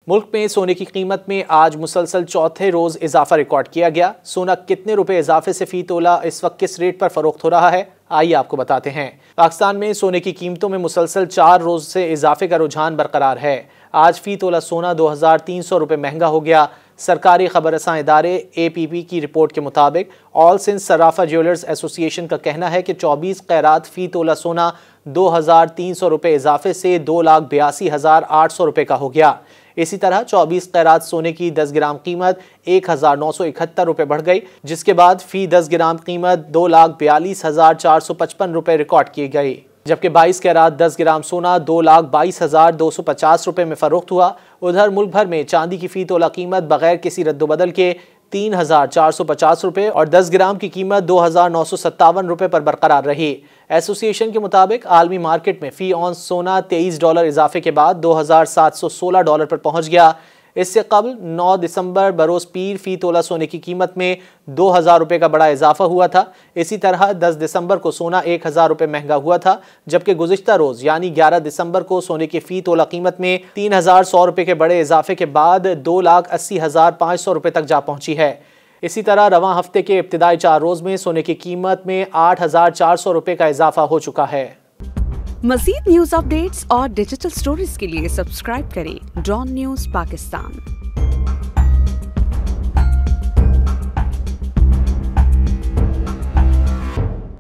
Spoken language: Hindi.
मुल्क में सोने की कीमत में आज मुसलसल चौथे रोज इजाफा रिकॉर्ड किया गया। सोना कितने रुपए इजाफे से फी तोला इस वक्त किस रेट पर फरोख्त हो रहा है, आइए आपको बताते हैं। पाकिस्तान में सोने की कीमतों में मुसलसल 4 रोज से इजाफे का रुझान बरकरार है। आज फी तोला सोना 2300 रुपये महंगा हो गया। सरकारी खबरसां इदारे APP की रिपोर्ट के मुताबिक ऑल सिंध सराफा ज्वेलर्स एसोसिएशन का कहना है कि 24 कैरात फी तोला सोना 2300 रुपये इजाफे से 2,82,800 रुपये का हो गया। इसी तरह 24 कैरात सोने की 10 ग्राम कीमत 1,971 रुपये बढ़ गई, जिसके बाद फी 10 ग्राम कीमत 2,42,455 रुपये रिकॉर्ड की गई। जबकि 22 कैरात 10 ग्राम सोना 2,22,250 रुपये में फरोख्त हुआ। उधर मुल्क भर में चांदी की फी तोला कीमत बगैर किसी रद्दोबदल के 3,450 रुपये और 10 ग्राम की कीमत 2,957 रुपये पर बरकरार रही। एसोसिएशन के मुताबिक आलमी मार्केट में फी ऑन सोना $23 इजाफे के बाद $2,716 पर पहुंच गया। इससे कबल 9 दिसंबर बरोज पीर फी तोला सोने की कीमत में 2,000 रुपये का बड़ा इजाफा हुआ था। इसी तरह 10 दिसंबर को सोना 1,000 रुपये महंगा हुआ था, जबकि गुज़िश्ता रोज़ यानी 11 दिसंबर को सोने की फी तोला कीमत में 3,100 रुपये के बड़े इजाफे के बाद 2,80,500 रुपये तक जा पहुंची है। इसी तरह रवां हफ्ते के इब्तिदाई 4 रोज़ में सोने की कीमत में 8,400 रुपये का इजाफा हो चुका है। मज़ीद न्यूज़ अपडेट्स और डिजिटल स्टोरीज के लिए सब्सक्राइब करें डॉन न्यूज़ पाकिस्तान।